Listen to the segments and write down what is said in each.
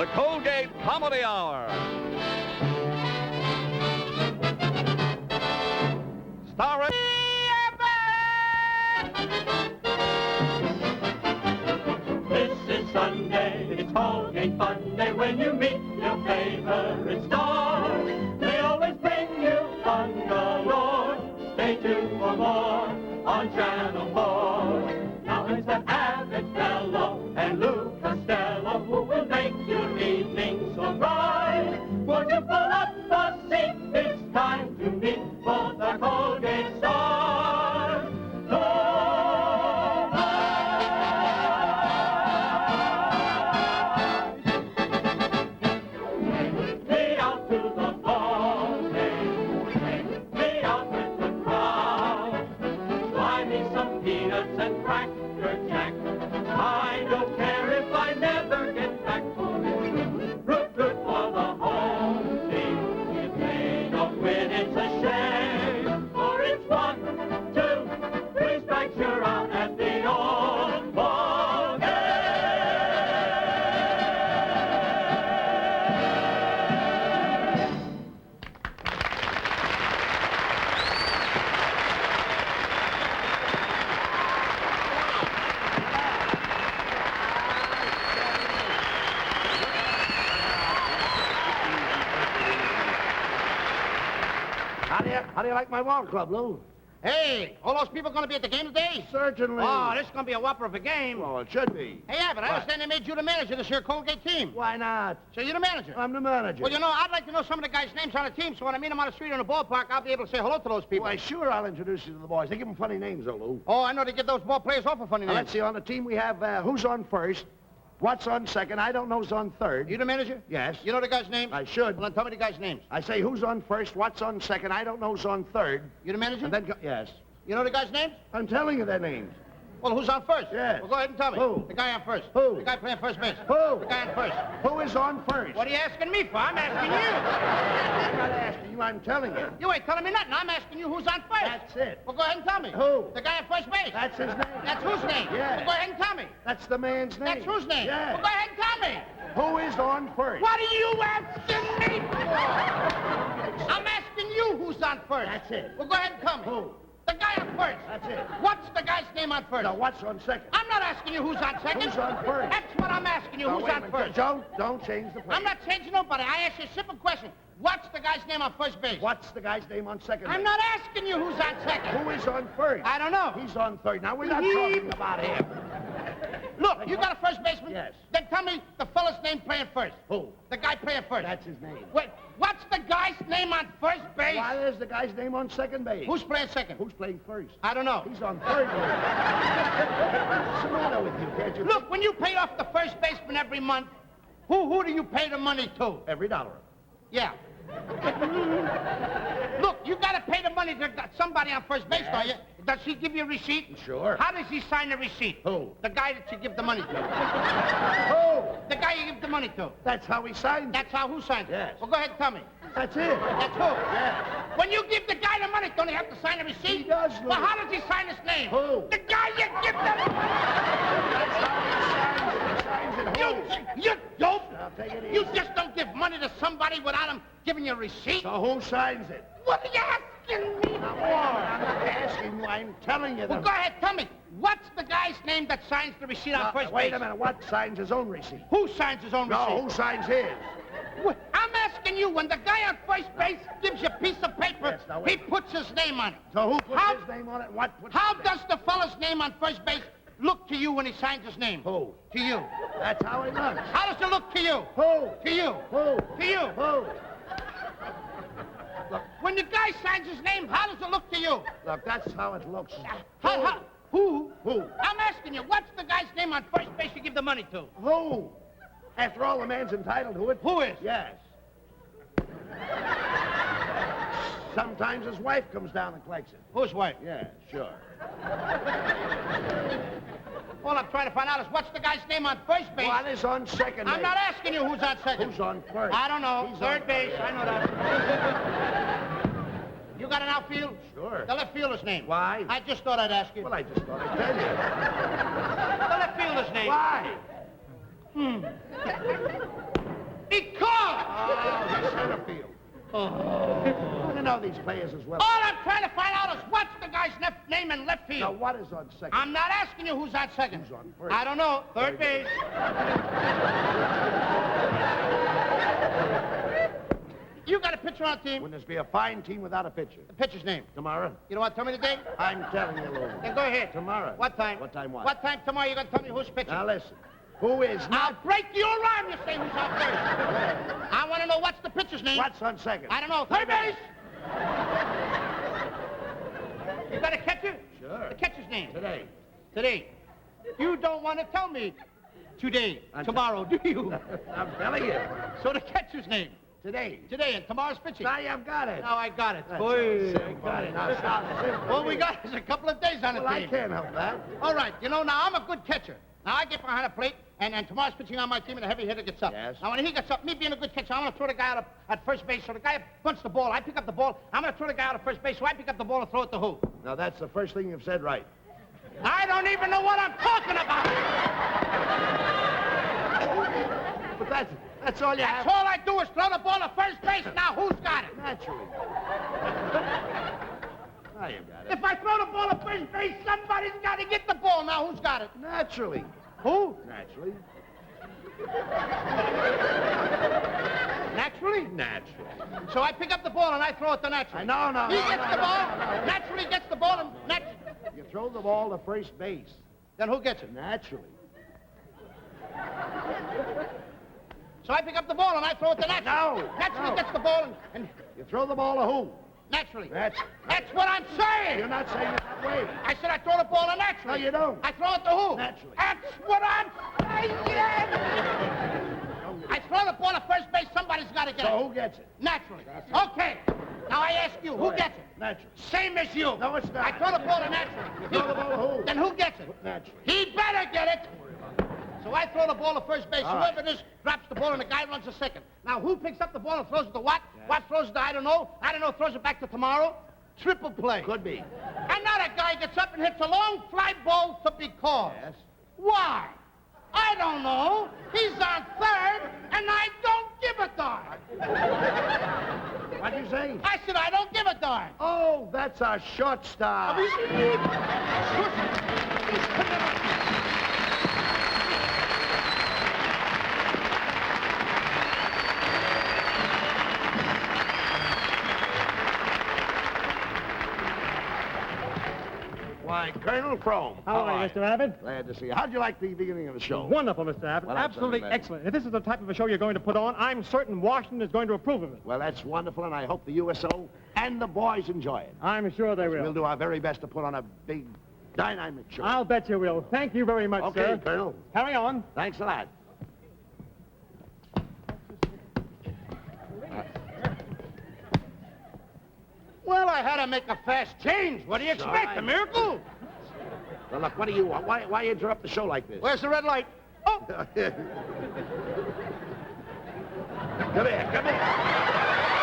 The Colgate Comedy Hour. Starring... This is Sunday, it's Colgate Fun Day when you meet your favorite stars. They always bring you fun galore. Stay tuned for more on Channel 4. Now it's that avid fellow and Lou Costello who will make your evening so bright. Won't you pull up the seat? It's time to meet both the Colgate stars. Take me out to the ball game. Take me out with the crowd. Buy me some peanuts and Cracker Jack. I don't care if I never get back. Root for the home team. If they don't win, it's a shame. For it's 1, 2, 3 strikes, you're out at the old ball game. How do you like my ball club, Lou? Hey, all those people going to be at the game today? Certainly. Oh, this is going to be a whopper of a game. Well, it should be. Hey, Abbott, I understand they made you the manager of this here Colgate team. Why not? So you're the manager? I'm the manager. Well, you know, I'd like to know some of the guys' names on the team, so when I meet them on the street or in the ballpark, I'll be able to say hello to those people. Why, sure, I'll introduce you to the boys. They give them funny names, though, Lou. Oh, I know they get those ball players awful funny Now, names. let's see, on the team we have who's on first, what's on second, I don't know who's on third. You the manager? Yes. You know the guys' names? I should. Well, then tell me the guys' names. I say who's on first, what's on second, I don't know who's on third. You the manager? And then, yes. You know the guys' names? I'm telling you their names. Well, who's on first? Yes. Well, go ahead and tell me. Who? The guy on first. Who? The guy playing first base. Who? The guy on first. Who is on first? What are you asking me for? I'm asking you. I'm not asking you, I'm telling you. You ain't telling me nothing. I'm asking you who's on first. That's it. Well, go ahead and tell me. Who? The guy on first base. That's his name. That's whose name? Yes. Well, go ahead and tell me. That's the man's name. That's whose name? Yes. Well, go ahead and tell me. Who is on first? What are you asking me for? I'm asking you who's on first. That's it. Well, go ahead and tell me. Who? The guy on first. That's it. What's the guy's name on first? Now, what's on second? I'm not asking you who's on second. Who's on first? That's what I'm asking you. Now, Who's wait a on minute. first? Don't change the place. I'm not changing nobody. I asked you a simple question. What's the guy's name on first base? What's the guy's name on second I'm base? not asking you who's on second. Who is on first? I don't know. He's on third. Now, we're not talking about him. Look, you got a first baseman? Yes. Then tell me the fella's name playing first. Who? The guy playing first. That's his name. Wait, what's the guy's name on first base? Why, there's the guy's name on second base. Who's playing second? Who's playing first? I don't know. He's on third base. What's the matter with you? Can't you... Look, when you pay off the first baseman every month, who do you pay the money to? Every dollar. Yeah. Look, you got to pay the money to somebody on first base, don't you? Does he give you a receipt? Sure. How does he sign the receipt? Who? The guy that you give the money to. Who? The guy you give the money to. That's how he signs it. That's how who signs it? Yes. Well, go ahead and tell me. That's it. That's who? Yes. When you give the guy the money, don't he have to sign the receipt? He does, Well, Louis. how does he sign his name? Who? The guy you give the money. That's how he signs it. You dope. Now, take it easy. You just don't give money to somebody without him giving you a receipt. So who signs it? What are you asking me Now, for? wait a minute. I'm not asking you. I'm telling you. Well, go ahead, tell me. What's the guy's name that signs the receipt on first Wait base? a minute. What signs his own receipt? Who signs his own No, receipt? who signs his? I'm asking you, when the guy on first base gives you a piece of paper, Yes, now he wait. puts his name on it. So who puts How- his name on it and what puts How his does the fella's name on first base look to you when he signs his name? Who? To you. That's how he looks. How does it look to you? Who? To you. Who? To you. Who? When the guy signs his name, how does it look to you? Look, that's how it looks. Who? Who? I'm asking you, what's the guy's name on first base you give the money to? Who? After all, the man's entitled to it. Who is? Yes. Sometimes his wife comes down and collects it. Whose wife? Yeah, sure. All I'm trying to find out is what's the guy's name on first base? What is on second base? I'm not asking you who's on second. Who's on first? I don't know. He's Third on base, first. I know that. You got an outfield? Sure. The left fielder's name. Why? I just thought I'd ask you. Well, I just thought I'd tell you. The left fielder's name. Why? I know these players as well. All I'm trying to find out is what's the guy's name in left field. Now, what is on second? I'm not asking you who's at second. Who's on first? I don't know. Third base. You got a pitcher on the team. Wouldn't this be a fine team without a pitcher? The pitcher's name. Tomorrow? You don't want to tell me the date? I'm telling you, Lou. Then go ahead. Tomorrow. What time? What time what? What time tomorrow you going to tell me who's pitching? Now, listen. Who is I'll not... break your arm, you say who's on first. I want to know what's the pitcher's name. What's on second? I don't know. Third base. You got a catcher? Sure. The catcher's name. Today. Today. You don't want to tell me today, tomorrow, do you? I'm telling you. So the catcher's name. Today. Today, and tomorrow's pitching. Now you've got it. Now I got it. That's Boy. all. Got it. Now, stop. All we got is a couple of days on the Well, team. I can't help that. All right, you know, now I'm a good catcher. Now I get behind a plate, and tomorrow's pitching on my team, and the heavy hitter gets up. Yes. Now when he gets up, me being a good catcher, I'm going to throw the guy out at first base. So the guy bunts the ball. I pick up the ball. I'm going to throw the guy out at first base, so I pick up the ball and throw it to who? Now, that's the first thing you've said right. I don't even know what I'm talking about. But that's all you That's have. all I do is throw the ball to first base. Now who's got it? Naturally. Now you got it. If I throw the ball to first base, somebody's got to get the ball. Now who's got it? Naturally. Who? Naturally. Naturally? Naturally. So I pick up the ball and I throw it to Naturally. No. He gets the ball. Naturally gets the ball and You throw the ball to first base. Then who gets it? Naturally. So I pick up the ball and I throw it to Naturally. No. Naturally No. gets the ball and You throw the ball to who? Naturally. That's what I'm saying. You're not saying it that way. I said I throw the ball to Naturally. No, you don't. I throw it to who? Naturally. That's what I'm saying. I throw the ball to first base. Somebody's got to get it. So who gets it? Naturally. That's it. Okay. Now I ask you, who gets it? Naturally. Same as you. No, it's not. I throw the ball to Naturally. You throw the ball to who? Then who gets it? Naturally. He better get it. So I throw the ball to first base. All Whoever right. it is drops the ball, and the guy runs to second. Now, who picks up the ball and throws it to what? Yes. What throws it to I don't know. I don't know, throws it back to tomorrow. Triple play. Could be. And now that guy gets up and hits a long fly ball to be called. Yes. Why? I don't know. He's on third, and I don't give a darn. What'd you say? I said I don't give a darn. Oh, that's a shortstop. Why, Colonel Frome. How are you, Mr. Abbott? Glad to see you. How'd you like the beginning of the show? Wonderful, Mr. Abbott. Well, that's Absolutely something, excellent. If this is the type of a show you're going to put on, I'm certain Washington is going to approve of it. Well, that's wonderful, and I hope the USO and the boys enjoy it. I'm sure they We'll will. do our very best to put on a big, dynamic show. I'll bet you will. Thank you very much, Okay, sir. Colonel. Carry on. Thanks a lot. Well, I had to make a fast change. What do you expect? Sorry. A miracle? Well, look, what do you want? Why interrupt the show like this? Where's the red light? Oh, Come here, come here.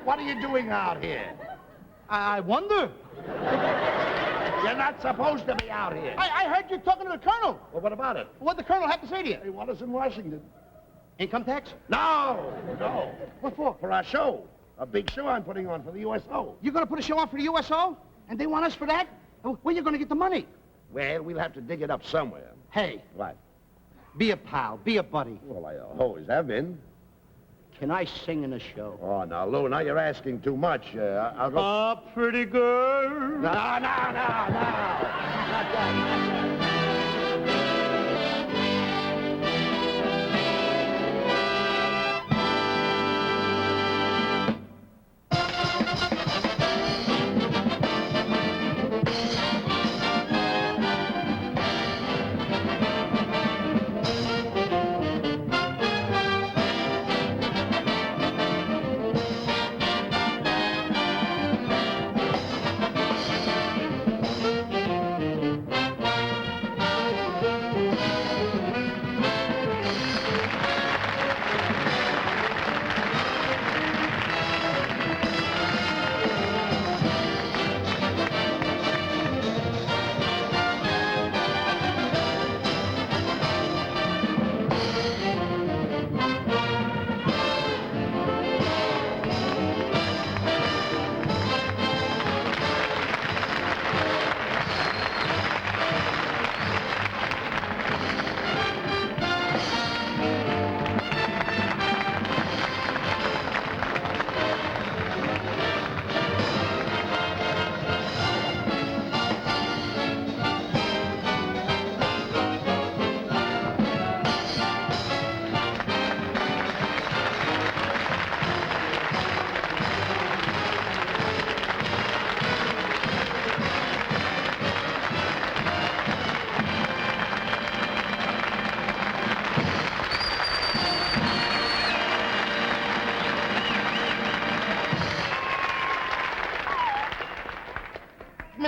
What are you doing out here? I wonder. You're not supposed to be out here. I heard you talking to the colonel. Well, what about it? What'd the colonel have to say to you? He want us in Washington. Income tax? No. What for? For our show. A big show I'm putting on for the USO. You're going to put a show on for the USO? And they want us for that? Where you going to get the money? Well, we'll have to dig it up somewhere. Hey, What? be a pal, be a buddy. Well, I always have been. Can I sing in a show? Oh, now, Lou, now you're asking too much. I'll go... Pretty girl. No. Not that.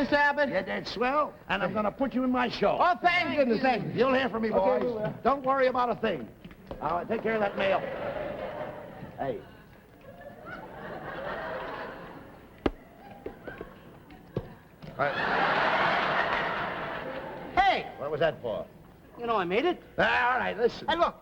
Mr. Abbott? Yeah, that's swell, and I'm gonna put you in my show. Oh, thank goodness, thank you. You'll hear from me, boys. we will. Don't worry about a thing. All right, take care of that mail. Hey. Hey, What was that for? you know I made it. All right, listen. Hey, look,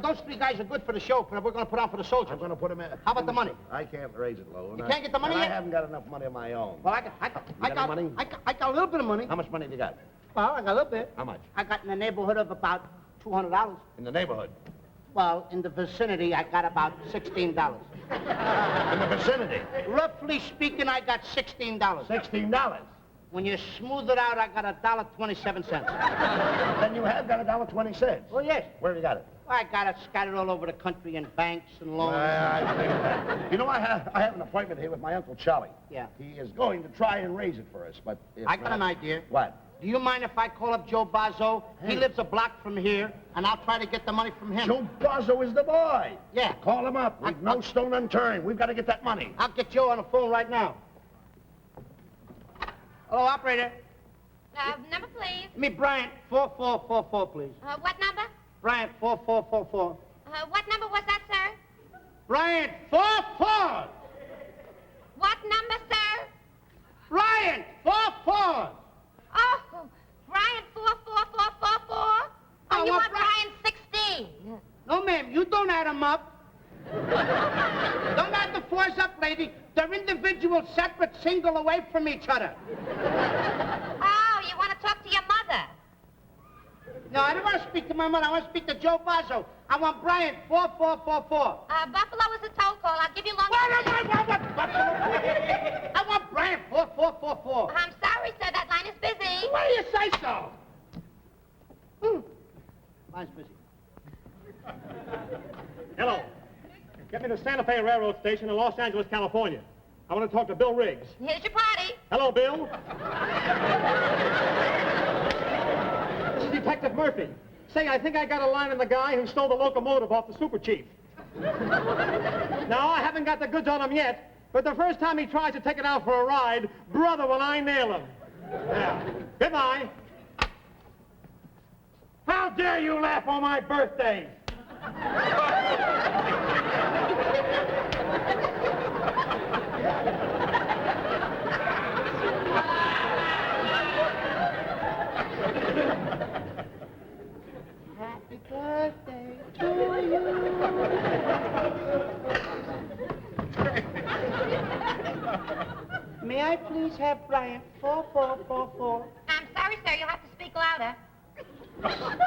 those three guys are good for the show we're going to put on for the soldiers. I'm gonna put him in. How about the money? I can't raise it low. You can't get the money and I yet? haven't got enough money of my own. Well, I got got any money? I got a little bit of money. How much money have you got? Well, I got a little bit. How much? I got in the neighborhood of about $200. In the neighborhood. Well, in the vicinity, I got about $16. In the vicinity. Roughly speaking, I got $16. $16. When you smooth it out, I got $1.27. Then you have got $1.20. Oh, yes. Where have you got it? I got it scattered all over the country in banks and loans. I figured that. You know, I have an appointment here with my Uncle Charlie. Yeah. He is going to try and raise it for us, but if I got an idea. What? Do you mind if I call up Joe Bozzo? He lives a block from here, and I'll try to get the money from him. Joe Bozzo is the boy. Yeah. Call him up. Leave no stone unturned. We've got to get that money. I'll get Joe on the phone right now. Hello, operator. Number, please. Give me Bryant 4444, please. What number? Bryant 4444. What number was that, sir? Bryant 44. What number, sir? Bryant 44. Oh, Brian 44444. I Oh, you want want Brian 16. No, ma'am, you don't add them up. Don't add the fours up, lady. They're individual, separate, single, away from each other. Oh, you want to talk to your mother? No, I don't want to speak to my mother. I want to speak to Joe Bozzo. I want Bryant 4444. Buffalo is a toll call. I'll give you long. I want Bryant 4444. I'm sorry, sir. That line is busy. Why do you say so? Line's busy. Hello. Get me to Santa Fe Railroad Station in Los Angeles, California. I want to talk to Bill Riggs. Here's your party. Hello, Bill. This is Detective Murphy. Say, I think I got a line on the guy who stole the locomotive off the super chief. Now, I haven't got the goods on him yet, but the first time he tries to take it out for a ride, brother, will I nail him. Yeah. Goodbye. How dare you laugh on my birthday? Happy birthday to you. May I please have Bryant 4444? I'm sorry, sir. You'll have to speak louder.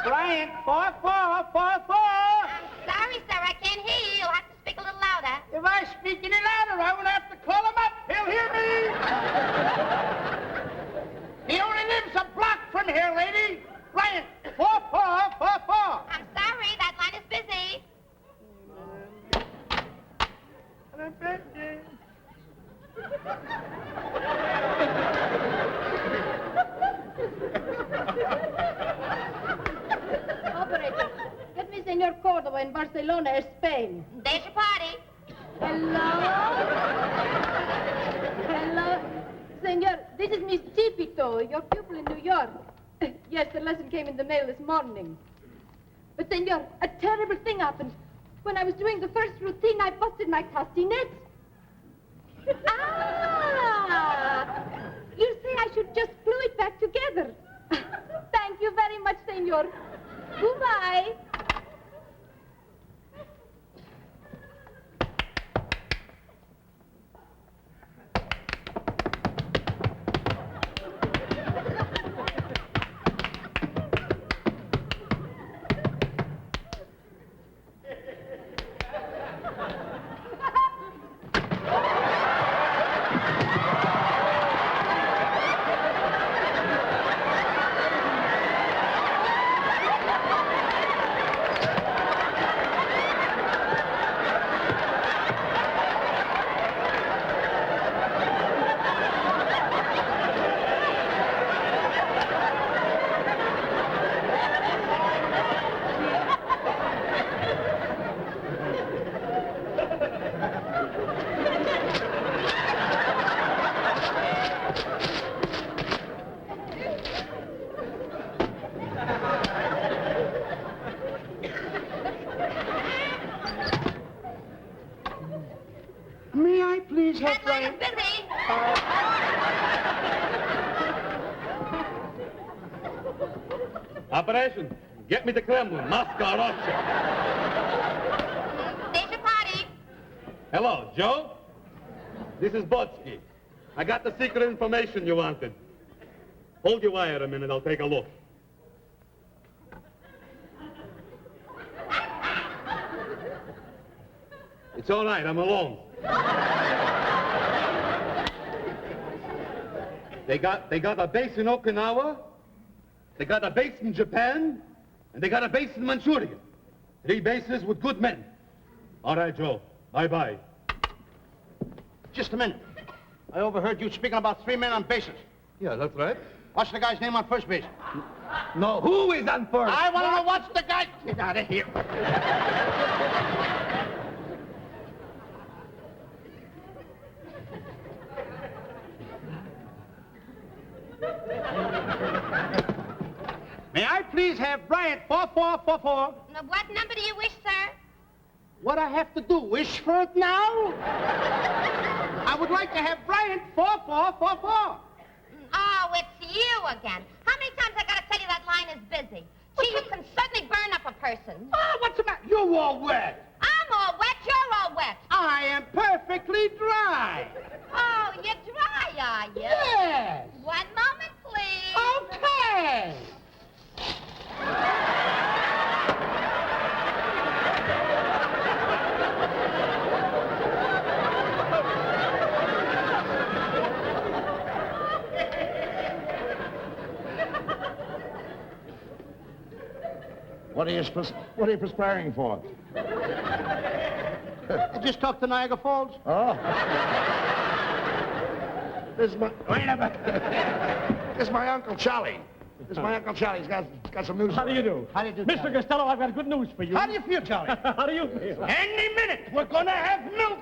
Bryant 4444. I'm sorry, sir. I can't hear you. You'll have to speak a little louder. If I speak any louder, I will have to call him up. He'll hear me. He only lives a block from here, lady. Bryant 4444. I'm sorry. That line is busy. Operator, get me Senor Cordova in Barcelona, Spain. There's your party. Hello? Hello? Senor, this is Miss Chipito, your pupil in New York. Yes, the lesson came in the mail this morning. But, Senor, a terrible thing happened. When I was doing the first routine, I busted my castanet. Ah! You say I should just glue it back together. Thank you very much, Senor. Goodbye. please have That line Bryant? is busy. Operation. Get me to Kremlin, Moscow, Russia. There's your party. Hello, Joe? This is Botsky. I got the secret information you wanted. Hold your wire a minute, I'll take a look. It's all right, I'm alone. They got a base in Okinawa, they got a base in Japan, and they got a base in Manchuria. 3 bases with good men. All right, Joe. Bye-bye. Just a minute. I overheard you speaking about 3 men on bases. Yeah, that's right. What's the guy's name on first base? No, who is on first? I want to know what's the guy... Get out of here. May I please have Bryant 4444? Now, what number do you wish, sir? What I have to do, wish for it now? I would like to have Bryant 4444. Oh, it's you again. How many times I gotta tell you that line is busy? Gee, you can certainly burn up a person. Ah, what's the matter? You're all wet. I'm all wet, you're all wet. I am perfectly dry. Oh, you're dry, are you? Yes. 1 moment, please. Okay. What are you perspiring for? I just talked to Niagara Falls. Oh. This is my... Wait a minute. This is my Uncle Charlie. This is my Uncle Charlie. He's got some news. How do you do? How do you do, Mr. Charlie? Costello, I've got good news for you. How do you feel, Charlie? How do you feel? Any minute, we're gonna have milk.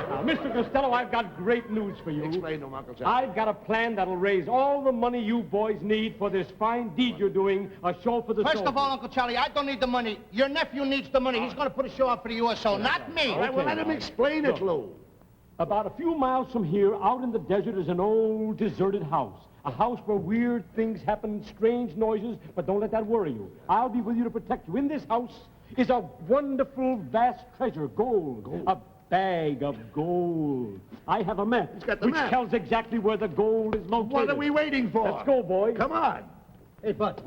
Now, Mr. Costello, I've got great news for you. Explain to him, Uncle Charlie. I've got a plan that'll raise all the money you boys need for this fine deed you're doing, a show for the First of soldiers. all, Uncle Charlie, I don't need the money. Your nephew needs the money. He's gonna put a show up for the USO, not me. All right, well, let him explain it, Lou. About a few miles from here, out in the desert, is an old deserted house. A house where weird things happen, strange noises, but don't let that worry you. I'll be with you to protect you. In this house is a wonderful, vast treasure, gold. A bag of gold. I have a map, He's got the which map. tells exactly where the gold is located. What are we waiting for? Let's go, boys. Come on. Hey, Bud.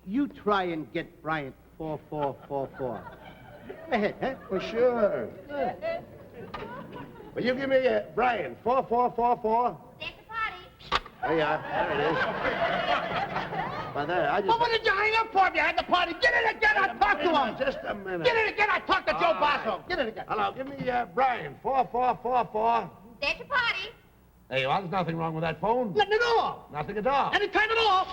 You try and get Bryant 4444. Go ahead, huh? For sure. Well, you give me Brian, 4444. There's your party. There you are. There it is. Well, there, I just... Well, what did you hang up for if you had the party? Get it again, I'll talk to him. Just a minute. Get it again, I'll talk to Joe All right. Basso. Get it again. Hello, give me Brian, 4444. There's your party. There you are. There's nothing wrong with that phone. Nothing at all. Nothing at all. Anytime at all.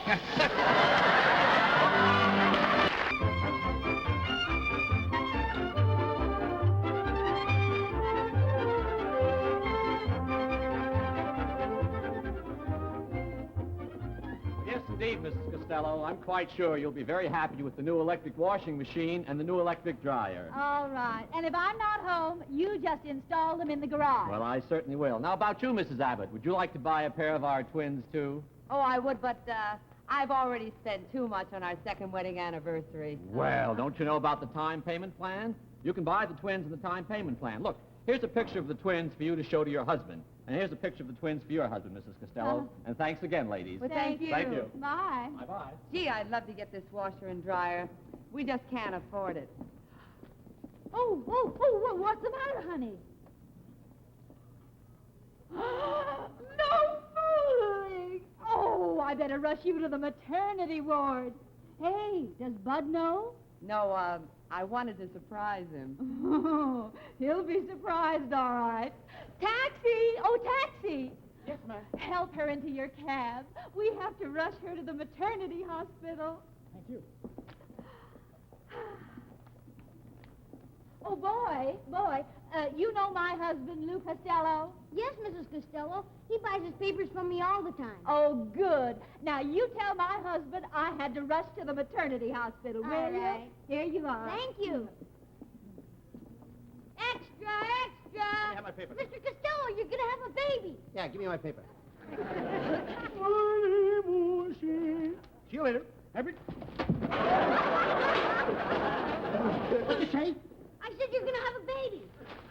Yes, indeed, Mrs. Costello. I'm quite sure you'll be very happy with the new electric washing machine and the new electric dryer. All right. And if I'm not home, you just install them in the garage. Well, I certainly will. Now, about you, Mrs. Abbott. Would you like to buy a pair of our twins, too? Oh, I would, but I've already spent too much on our second wedding anniversary. Well, don't you know about the time payment plan? You can buy the twins in the time payment plan. Look, here's a picture of the twins for you to show to your husband. And here's a picture of the twins for your husband, Mrs. Costello. And thanks again, ladies. Well, thank you. Thank you. Bye. Bye-bye. Gee, I'd love to get this washer and dryer. We just can't afford it. Oh, what's the matter, honey? No fooling! Oh, I better rush you to the maternity ward. Hey, does Bud know? No, I wanted to surprise him. Oh, he'll be surprised, all right. Taxi! Oh, taxi! Yes, ma'am. Help her into your cab. We have to rush her to the maternity hospital. Thank you. Oh, boy, you know my husband, Lou Costello? Yes, Mrs. Costello. He buys his papers from me all the time. Oh, good. Now, you tell my husband I had to rush to the maternity hospital, will you? All right. Here you are. Thank you. Extra, extra. Let me have my paper. Mr. Costello, you're going to have a baby. Yeah, give me my paper. See you later. Everett. What'd you say? I said you're going to have a baby.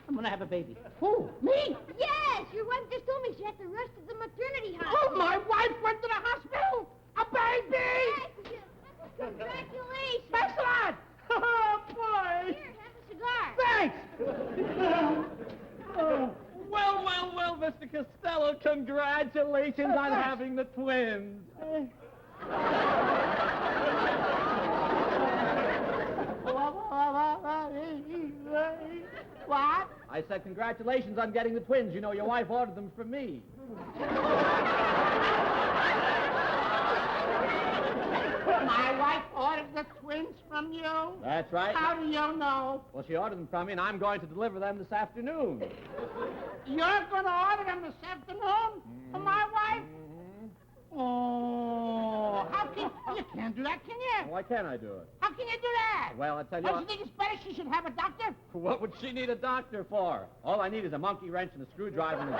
I'm going to have a baby. Who? Me? Yes, your wife just told me she had to rush to the maternity hospital. Oh, my wife went to the hospital? A baby! Yes. Congratulations. Thanks a lot. Oh, boy. Here, have a cigar. Thanks. Well, Mr. Costello, congratulations on having the twins. What? I said congratulations on getting the twins. You know, your wife ordered them for me. My wife ordered the twins from you? That's right. How do you know? Well, she ordered them from me, and I'm going to deliver them this afternoon. You're going to order them this afternoon for my wife? Oh, how can you can't do that, can you? Why can't I do it? How can you do that? Well, I tell you Don't what, you think it's better she should have a doctor? what would she need a doctor for? All I need is a monkey wrench and a screwdriver and a...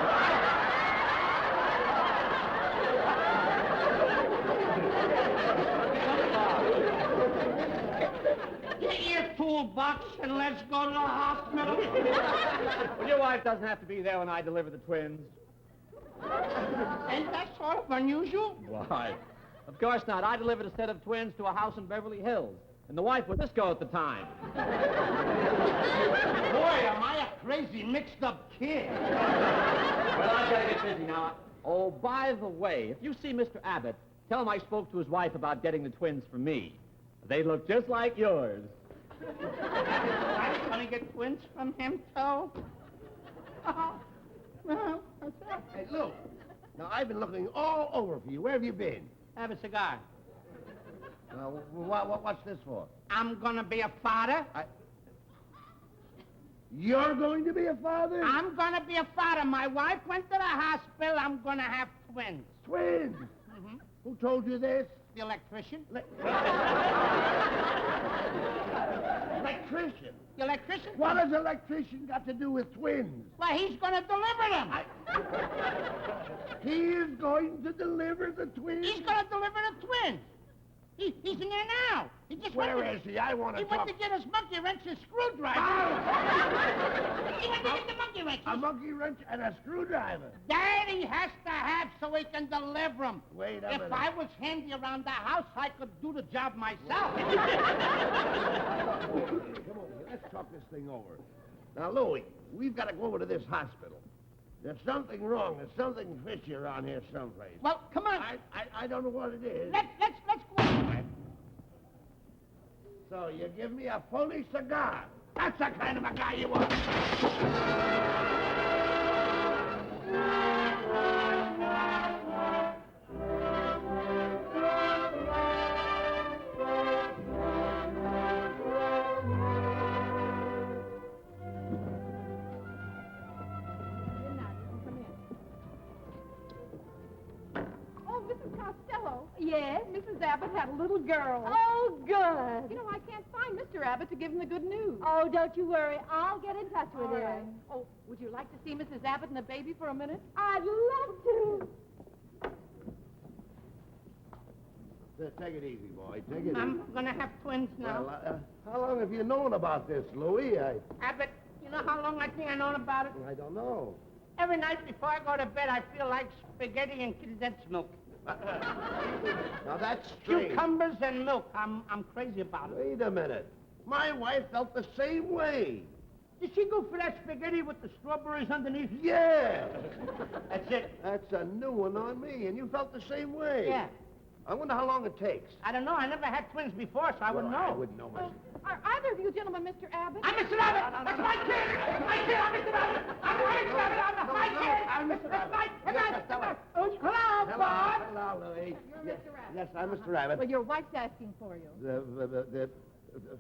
Get your toolbox and let's go to the hospital. Well, your wife doesn't have to be there when I deliver the twins. Ain't that sort of unusual? Why? Of course not. I delivered a set of twins to a house in Beverly Hills. And the wife was Cisco at the time. Boy, am I a crazy mixed-up kid. Well, I've got to get busy now. Oh, by the way, if you see Mr. Abbott, tell him I spoke to his wife about getting the twins for me. They look just like yours. I'm going to get twins from him, too? Oh, well, that's it. Hey, Lou. Now, I've been looking all over for you. Where have you been? Have a cigar. What's this for? I'm going to be a father. You're going to be a father? I'm going to be a father. My wife went to the hospital. I'm going to have twins. Twins? Mm-hmm. Who told you this? The electrician. Electrician? The electrician? What has electrician got to do with twins? Well, he's going to deliver them. He is going to deliver the twins? He's going to deliver the twins. He's in there now. He just Where went to... is he? I want to He talk... went to get his monkey wrench and screwdriver. He went to get the monkey wrench. A monkey wrench and a screwdriver. Daddy has to have so he can deliver them. Wait a minute. If I was handy around the house, I could do the job myself. Come over here. Let's talk this thing over. Now, Louie, we've got to go over to this hospital. There's something wrong. There's something fishy around here someplace. Well, come on. I don't know what it is. Let's go. So you give me a phony cigar. That's the kind of a guy you are. Oh, Mrs. Costello. Yes? Mrs. Abbott had a little girl. Oh, good. You know, I can't find Mr. Abbott to give him the good news. Oh, don't you worry. I'll get in touch with All him. right. Oh, would you like to see Mrs. Abbott and the baby for a minute? I'd love to. Take it easy, boy. Take it I'm easy. going to have twins now. Well, how long have you known about this, Louie? Abbott, you know how long I think I known about it? I don't know. Every night before I go to bed, I feel like spaghetti and condensed milk. Now, that's strange. Cucumbers and milk. I'm crazy about it. Wait a minute. My wife felt the same way. Did she go for that spaghetti with the strawberries underneath? Yeah. That's it. That's a new one on me, and you felt the same way. Yeah. I wonder how long it takes. I don't know. I never had twins before, so I wouldn't know. I wouldn't know myself. Are either of you gentlemen Mr. Abbott? I'm Mr. Abbott. That's my kid. My kid. I'm Mr. Abbott. I'm Mr. Abbott. I'm my kid. I'm Mr. That's Abbott. my Yes, Costello. Hello, Bob. Hello, Louie. You're Mr. Abbott. Yes, I'm Mr. Abbott. Well, your wife's asking for you.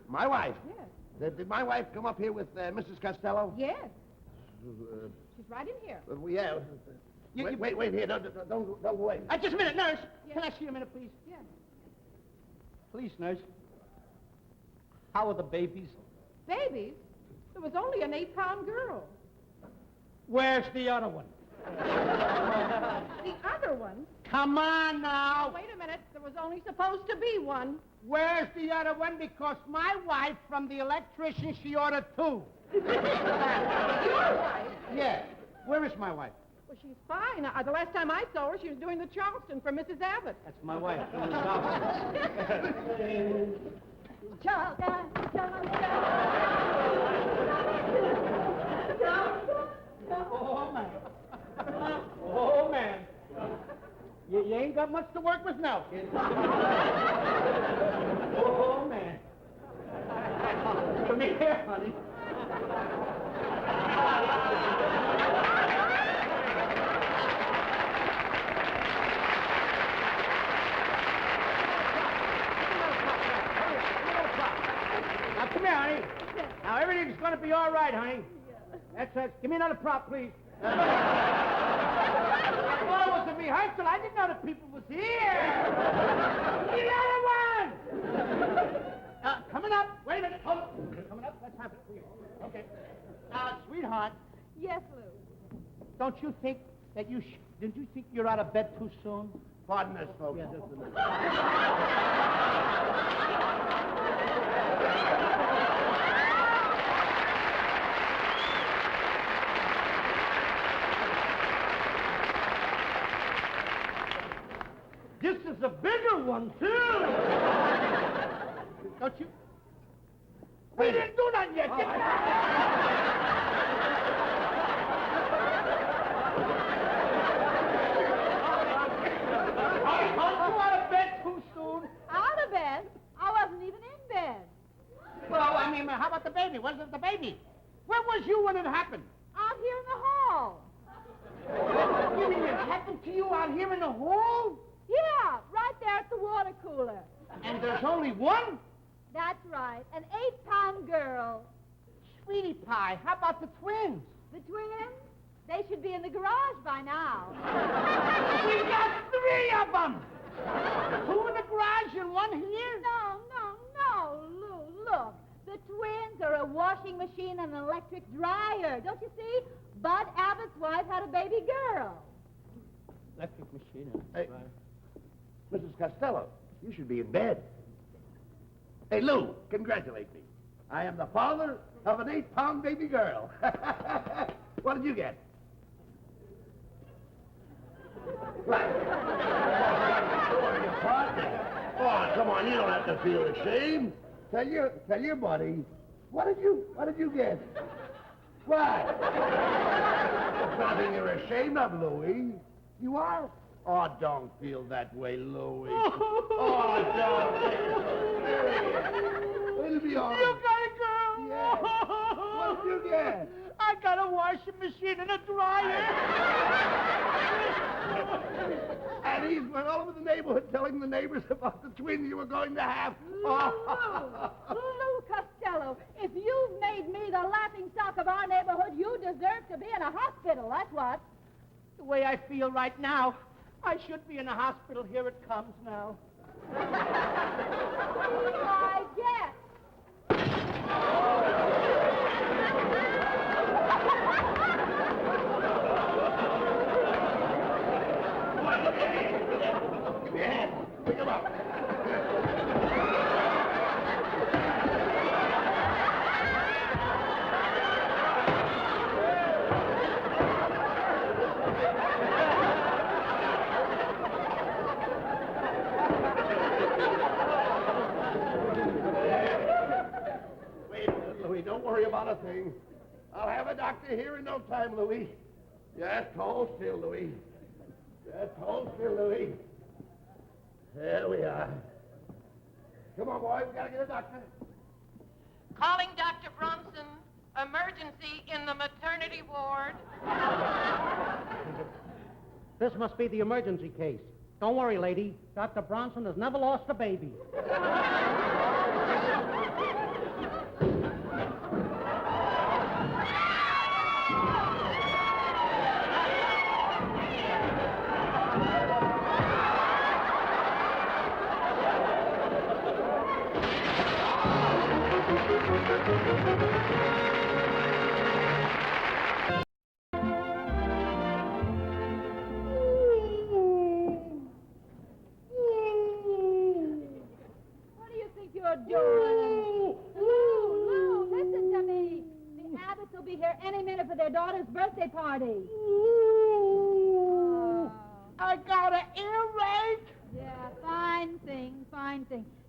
My wife? Yes. Did my wife come up here with Mrs. Costello? Yes. She's right in here. Yeah. Wait here. Don't go away. Just a minute, nurse. Yes. Can I see you a minute, please? Yes. Please, nurse. How are the babies? Babies? There was only an 8-pound girl. Where's the other one? The other one? Come on now. Wait a minute. There was only supposed to be one. Where's the other one? Because my wife, from the electrician, she ordered 2. Your wife? Yeah. Where is my wife? Well, she's fine. The last time I saw her, she was doing the Charleston for Mrs. Abbott. That's my wife. Oh, man. Oh, man. You ain't got much to work with now, kid. Oh, man. Come here, honey. Now, come here, honey. Now, everything's going to be all right, honey. That's it. Give me another prop, please. I thought it was a rehearsal. I didn't know the people was here. Give me another one. Coming up. Wait a minute. Hold on. Coming up. Let's have it for you. Okay. Now, sweetheart, Yes, Lou. don't you think that didn't you think you're out of bed too soon? Pardon us, folks. Yeah. Just a minute. This is a bigger one, too. Don't you? We didn't do nothing yet. Get Aren't you out of bed too soon? Out of bed? I wasn't even in bed. Well, I mean, how about the baby? Where's the baby? Where was you when it happened? Out here in the hall. You mean it happened to you out here in the hall? Yeah, right there at the water cooler. And there's only one? That's right, an 8-pound girl. Sweetie pie, how about the twins? The twins? They should be in the garage by now. We got 3 of them! 2 in the garage and 1 here? No, Lou, look. The twins are a washing machine and an electric dryer. Don't you see? Bud Abbott's wife had a baby girl. Electric machine. Hey, Mrs. Costello, you should be in bed. Hey, Lou, congratulate me. I am the father of an 8-pound baby girl. What did you get? Oh, come on, you don't have to feel ashamed. Tell your buddy. What did you get? What? There's nothing you're ashamed of, Louie. You are? Oh, don't feel that way, Louie. Oh, don't take it so serious. It'll be all right. You got a girl? Yes. What did you get? I got a washing machine and a dryer. And he's went all over the neighborhood telling the neighbors about the twins you were going to have. Lou Costello, if you've made me the laughingstock of our neighborhood, you deserve to be in a hospital, that's what. The way I feel right now, I should be in a hospital. Here it comes now. I guess. Yeah, pick him up. Wait, Louie, don't worry about a thing. I'll have a doctor here in no time, Louie. Just hold still, Louie. Just hold still, Louie. There we are. Come on, boy, we gotta get a doctor. Calling Dr. Bronson. Emergency in the maternity ward. This must be the emergency case. Don't worry, lady. Dr. Bronson has never lost a baby. What do you think you're doing? Lou, listen to me. The Abbotts will be here any minute for their daughter's birthday party. I got an earache. Yeah, fine thing.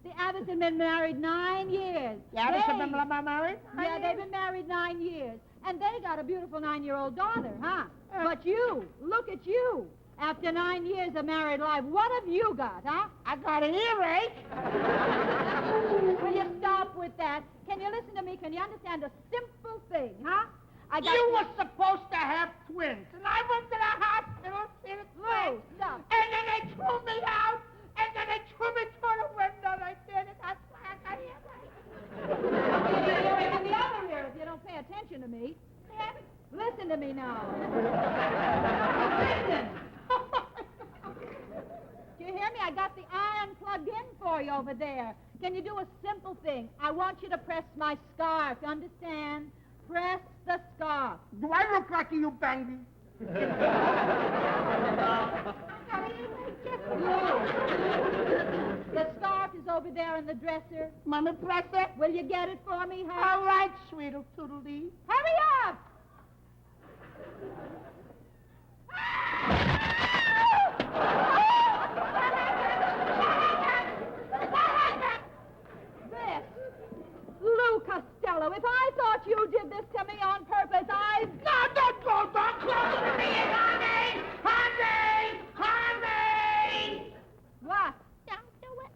The Abbotts have been married 9 years. The Abbotts have been married? Yeah, they've been married 9 years. And they got a beautiful 9-year-old daughter, huh? But you, look at you. After 9 years of married life, what have you got, huh? I got an earache. Will you stop with that? Can you listen to me? Can you understand a simple thing, huh? You were supposed to have twins, and I went to the hospital in twins. Stop. And then they threw me out, and then they threw me through the window. They did it. That's why I got earache. In the other ear, if you don't pay attention to me. Listen to me now. Listen. Do you hear me? I got the iron plugged in for you over there. Can you do a simple thing? I want you to press my scarf. You understand? Press the scarf. Do I look like you banged me? The scarf is over there in the dresser. Mommy, press it. Will you get it for me, huh? All right, sweet toodle-dee. Hurry up! This, Lou Costello, if I thought you did this to me on purpose, I'd... No, don't go. Don't close to me, honey! Honey! What? Don't do it.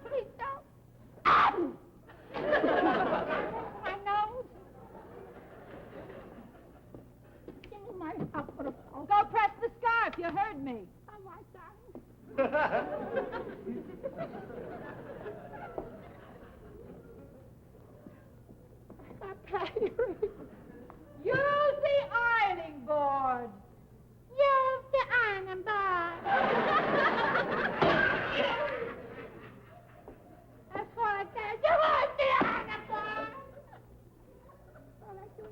Please don't. My nose. My hospital. Go press the scarf. You heard me. All right, darling. Use the ironing board. Use the ironing board. That's what I said. Use the ironing board. All right, do it,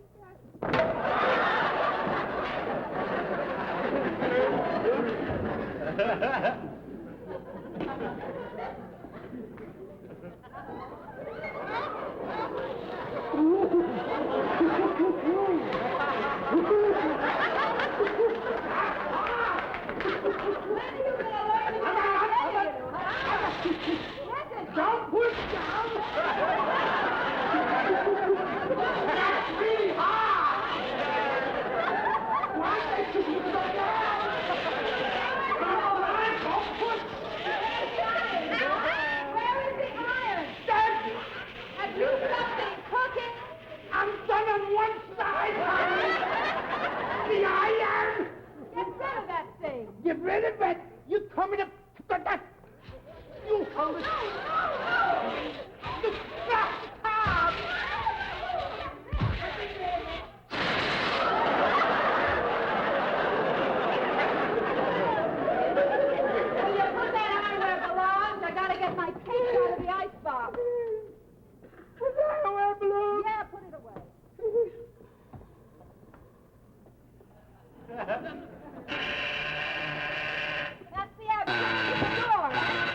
Don't push down. That's really hard. Why they shoot you so down? Don't push. Where is the iron? Dead. Have you something cooking? I'm done on one side, honey. The iron. Get rid of that thing. Get rid of it. You told me to... You hold it. You stop. Will you put that iron where it belongs? I gotta get my cake out of the icebox. Put that away, Blue. Yeah, put it away. That's the average of the door, right?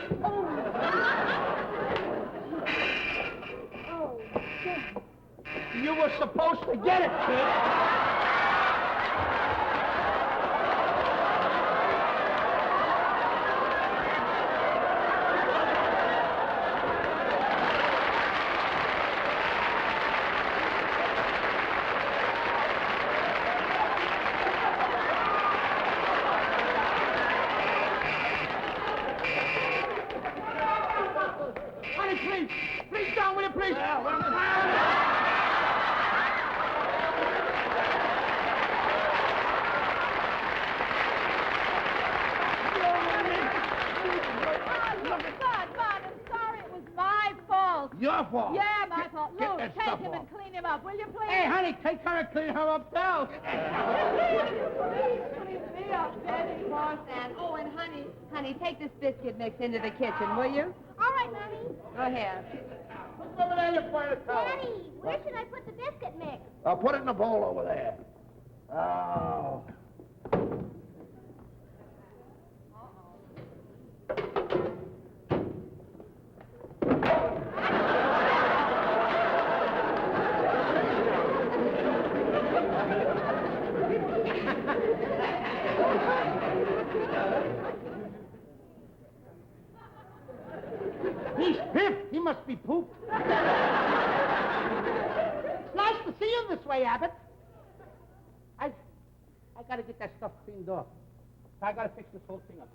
Oh, You were supposed to get it, kid. Honey, please. Please, down with it, please. Your fault. Yeah, my fault. Get Lou, that take stuff him off. and clean him up, will you, please? Hey, honey, take her and clean her up, too. Please clean me up, Betty. Of course, Ann. Oh, and honey, take this biscuit mix into the kitchen, will you? All right, Mommy. Go ahead. What's over there, you quiet towel? Daddy, where should I put the biscuit mix? I'll put it in the bowl over there. Oh. He's piffed. He must be pooped. It's nice to see you this way, Abbott. I gotta get that stuff cleaned off. I gotta fix this whole thing up.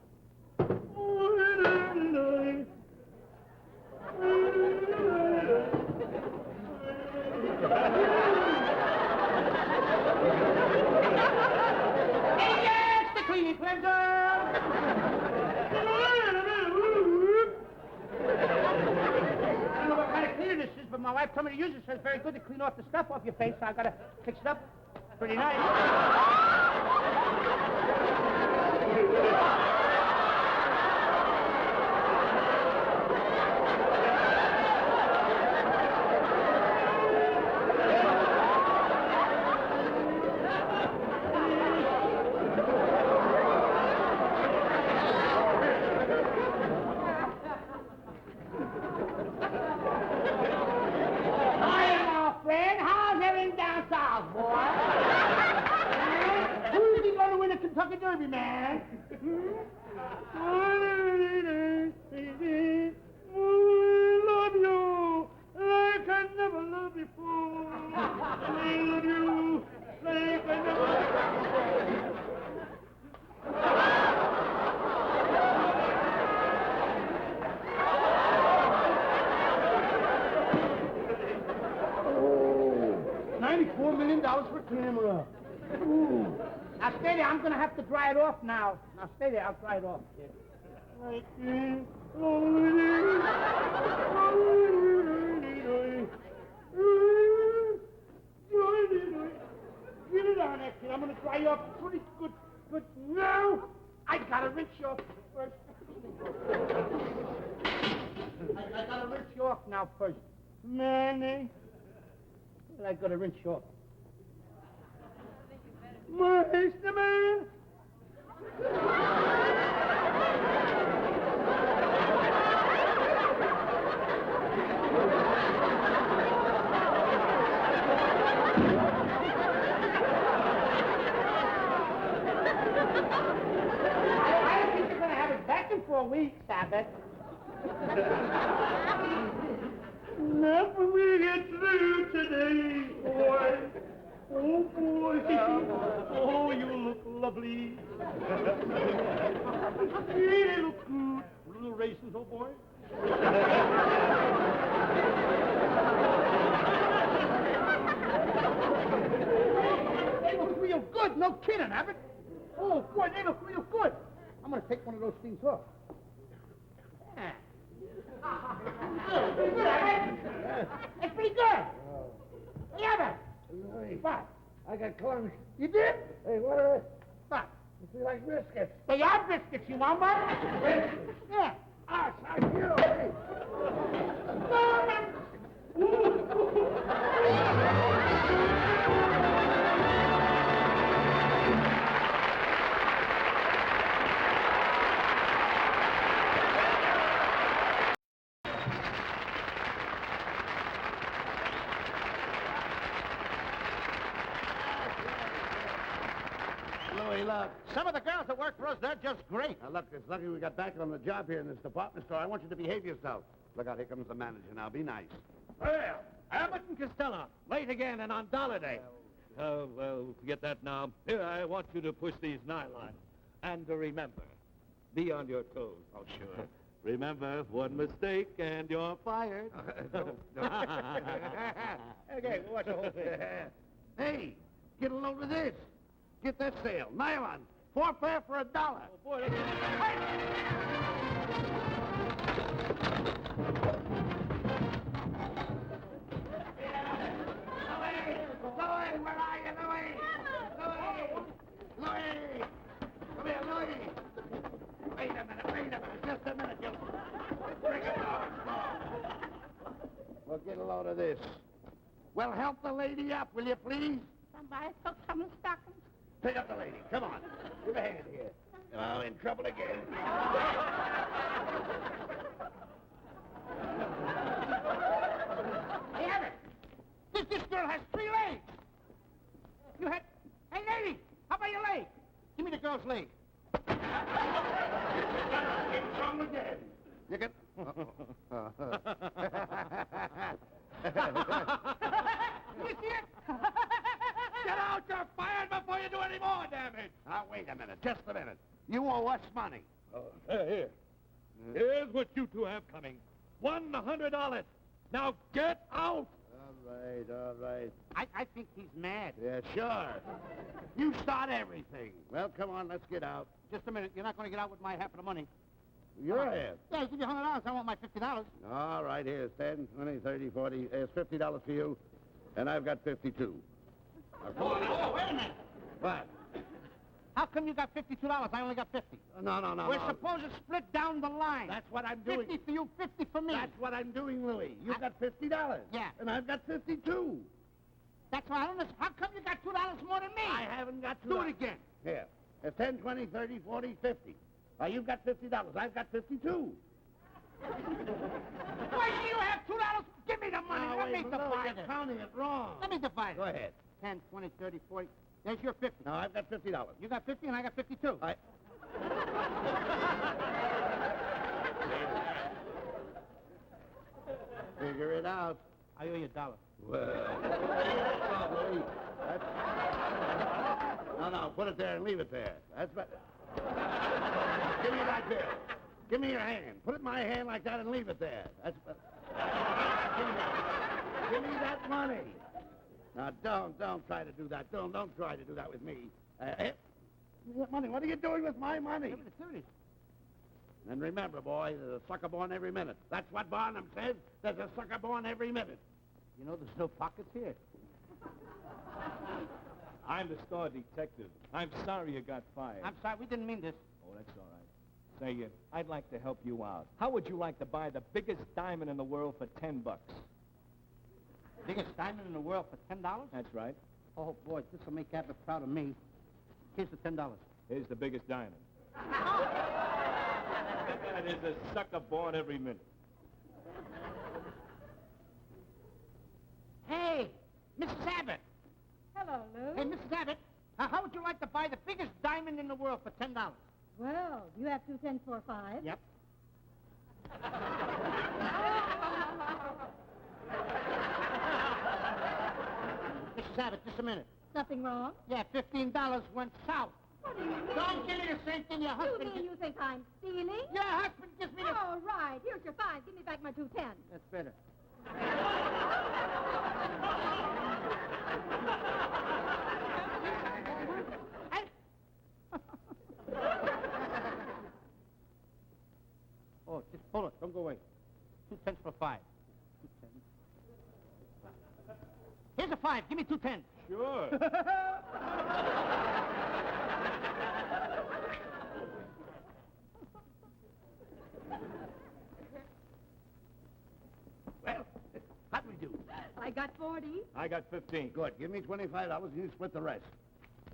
Hey, yes, the cleaning cleanser! I don't know what kind of cleaner this is, but my wife told me to use it, so it's very good to clean off the stuff off your face, so I gotta fix it up. Pretty nice. Hi, my friend. How's everything down south, boy? Who's he going to win the Kentucky Derby, man? I love you like I never loved before. I love you like I never... $94 million for camera. Ooh. Now, stay there. I'm going to have to dry it off now. Now, stay there. I'll dry it off. Get it on there, kid. I'm going to dry you off pretty good. But now, I got to rinse you off first. I got to rinse you off now first. Manny. I gotta rinse you off. Mr. Man! I don't think you're gonna have it back in 4 weeks, Abbott. Not when we get through today, boy. Oh, boy. Oh, you look lovely. You look good. Little raisins, oh, boy. They look real good. No kidding, Abbott. Oh, boy, they look real good. I'm going to take one of those things off. Yeah. Pretty good, Abbott. That's pretty good. Hey, Abbott. What? I got corn. You did? Hey, what are they? What? You feel like biscuits? They are biscuits, you want one? Biscuits? Yeah. Ah, thank you. Hey. Louie, look. Some of the girls that work for us, they're just great. Now, look, it's lucky we got back on the job here in this department store. I want you to behave yourself. Look out, here comes the manager now. Be nice. Well, Abbott and Costello, late again and on dollar day. Oh, well, forget that now. Here, I want you to push these nylon. And to remember, be on your toes. Oh, sure. Remember, one mistake and you're fired. Okay, we'll watch the whole thing. Hey, get a load of this. Get that sale. Nylon. 4 pair for $1. Oh, boy, that's... load of this. Well, help the lady up, will you please? Somebody took some stockings. Pick up the lady. Come on. Give a hand here. Oh, in trouble again. Hey, Abbott, this girl has 3 legs. You had... Hey, lady, how about your leg? Give me the girl's leg. In trouble again. You can... You see it? Get out! You're fired before you do any more damage! Now, wait a minute. Just a minute. You owe us money. Here. Here's what you two have coming. $100. Now get out! All right. I think he's mad. Yeah, sure. You start everything. Well, come on, let's get out. Just a minute. You're not going to get out with my half of the money. Your half. Yeah, I'll give you $100. I want my $50. All right, here's 10, 20, 30, 40. Here's $50 for you, and I've got 52. Now, come on. Oh, wait a minute. What? How come you got $52? I only got 50. No. We're supposed to split down the line. That's what I'm doing. 50 for you, 50 for me. That's what I'm doing, Louis. You've got $50. Yeah. And I've got 52. That's why I don't understand. How come you got $2 more than me? I haven't got $2. Do it again. Here. It's 10, 20, 30, 40, 50. Now, you've got $50. I've got 52. Why do you have $2? Give me the money. Now, Let wait, me but divide you're it. counting it wrong. Let me divide it. Go ahead. 10, 20, 30, 40. There's your 50. Now, I've got $50. You got 50 and I got 52. Figure it out. I owe you $1. Well, Louis, no, put it there and leave it there. That's better. Give me that bill. Give me your hand. Put it in my hand like that and leave it there. That's better. Give me that money. Now, don't try to do that. Don't try to do that with me. Money. What are you doing with my money? And remember, boy, there's a sucker born every minute. That's what Barnum says. There's a sucker born every minute. You know there's no pockets here. I'm the store detective. I'm sorry you got fired. I'm sorry, we didn't mean this. Oh, that's all right. Say, I'd like to help you out. How would you like to buy the biggest diamond in the world for $10? Biggest diamond in the world for $10? That's right. Oh, boy, this will make Abbott proud of me. Here's the $10. Here's the biggest diamond. There's a sucker born every minute. Hey, Mrs. Abbott. Hello, Lou. Hey, Mrs. Abbott, how would you like to buy the biggest diamond in the world for $10? Well, you have 2 10 4 5. Yep. Mrs. Abbott, just a minute. Nothing wrong? Yeah, $15 went south. What do you mean? Don't give me the same thing your You husband mean you think I'm stealing? Your husband gives me the... All right, here's your fine. Give me back my 2 10. That's better. Oh, just hold it. Don't go away. 2 10 for 5. 2 10. Here's a 5. Give me 2 10. Sure. Well, how'd we do? I got 40. I got 15. Good. Give me $25 and you split the rest.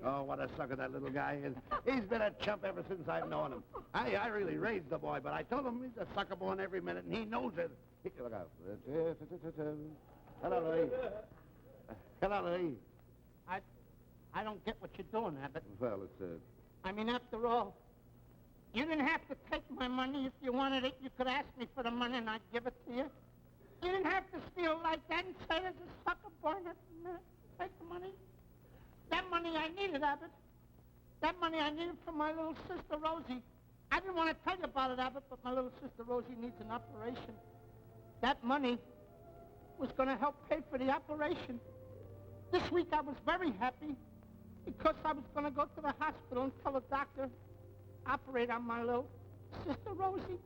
Oh, what a sucker that little guy is. He's been a chump ever since I've known him. I really raised the boy, but I told him he's a sucker born every minute, and he knows it. Look out. Hello, Louie. Hello, Louie. I don't get what you're doing, Abbott. Well, it's, I mean, after all, you didn't have to take my money. If you wanted it, you could ask me for the money and I'd give it to you. You didn't have to steal like that and say there's a sucker born every minute. Take the money. That money I needed, Abbott. That money I needed for my little sister, Rosie. I didn't want to tell you about it, Abbott, but my little sister, Rosie, needs an operation. That money was going to help pay for the operation. This week I was very happy because I was going to go to the hospital and tell the doctor, operate on my little sister, Rosie.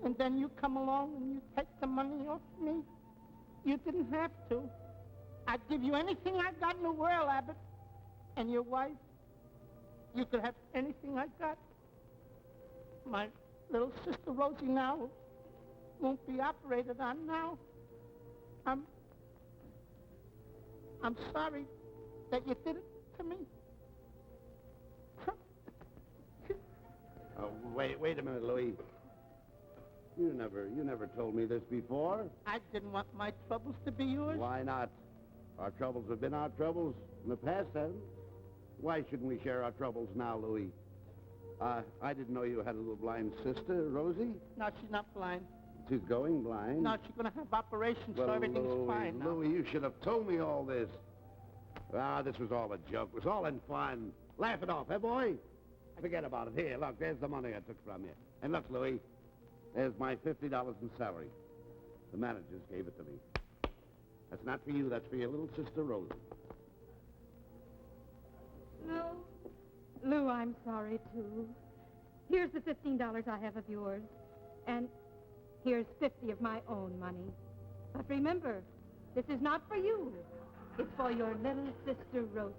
And then you come along and you take the money off me. You didn't have to. I'd give you anything I got in the world, Abbott. And your wife, you could have anything I got. My little sister Rosie now won't be operated on now. I'm sorry that you did it to me. Oh, wait a minute, Louis. You never told me this before. I didn't want my troubles to be yours. Why not? Our troubles have been our troubles in the past, haven't? Why shouldn't we share our troubles now, Louis? I didn't know you had a little blind sister, Rosie. No, she's not blind. She's going blind. No, she's going to have operation, so everything's Louis, fine now. Louis, you should have told me all this. This was all a joke. It was all in fun. Laugh it off, eh, boy? Forget about it. Here, look, there's the money I took from you. And look, Louis, there's my $50 in salary. The managers gave it to me. That's not for you. That's for your little sister, Rosie. Lou, I'm sorry, too. Here's the $15 I have of yours. And here's 50 of my own money. But remember, this is not for you. It's for your little sister, Rosie.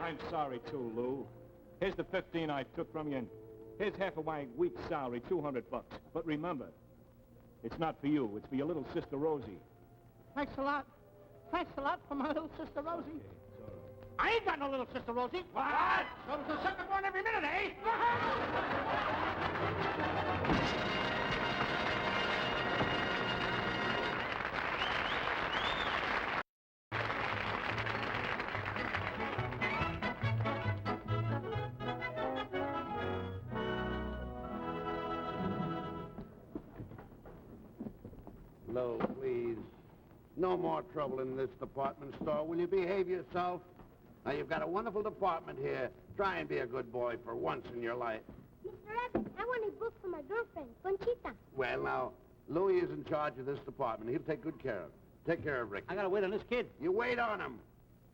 I'm sorry, too, Lou. Here's the 15 I took from you, and here's half of my week's salary, $200. But remember, it's not for you. It's for your little sister, Rosie. Thanks a lot. Thanks a lot for my little sister, Rosie. Okay, it's all right. I ain't got no little sister, Rosie. What? So there's a second one every minute, eh? Lo, please. No more trouble in this department store. Will you behave yourself? Now, you've got a wonderful department here. Try and be a good boy for once in your life. Mr. Evans, I want a book for my girlfriend, Conchita. Well, now, Louis is in charge of this department. He'll take good care of it. Take care of Ricky. I gotta wait on this kid. You wait on him.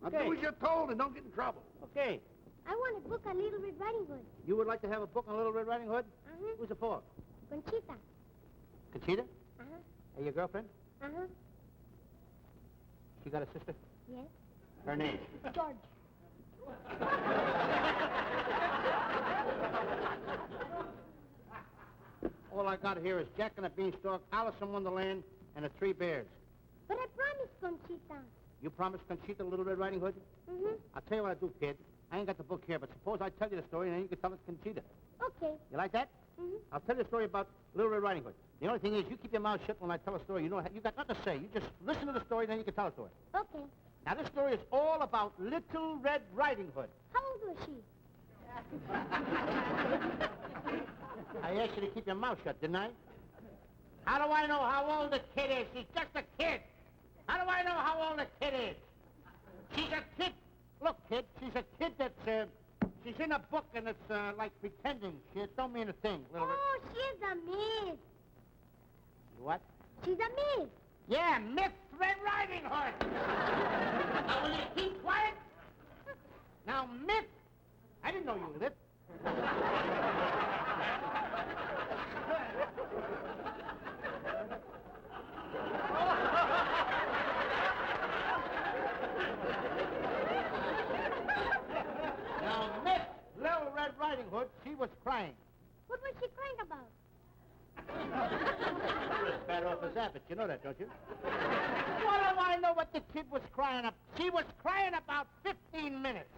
Now, Okay. do as you're told and don't get in trouble. Okay. I want a book on Little Red Riding Hood. You would like to have a book on Little Red Riding Hood? Uh-huh. Who's it for? Conchita. Conchita? Uh-huh. Are your girlfriend? Uh-huh. She got a sister? Yes. Her name? George. All I got here is Jack and the Beanstalk, Alice in Wonderland, and the Three Bears. But I promised Conchita. You promised Conchita Little Red Riding Hood? Mm-hmm. I'll tell you what I do, kid. I ain't got the book here, but suppose I tell you the story and then you can tell it to Conchita. Okay. You like that? Mm-hmm. I'll tell you a story about Little Red Riding Hood. The only thing is, you keep your mouth shut when I tell a story. You got nothing to say. You just listen to the story, then you can tell it to her. Okay. Now, this story is all about Little Red Riding Hood. How old was she? I asked you to keep your mouth shut, didn't I? How do I know how old the kid is? She's just a kid. How do I know how old the kid is? She's a kid. Look, kid, she's a kid that's, she's in a book and it's, like pretending. She don't mean a thing, Little Red. Oh, she's a miss. What? She's a miss. Yeah, Miss Red Riding Hood. Now, will you keep quiet? Now, Miss, I didn't know you lived. Now, Miss Little Red Riding Hood, she was crying. What was she crying about? You're as bad off as that, but you know that, don't you? What do I know what the kid was crying about? She was crying about 15 minutes.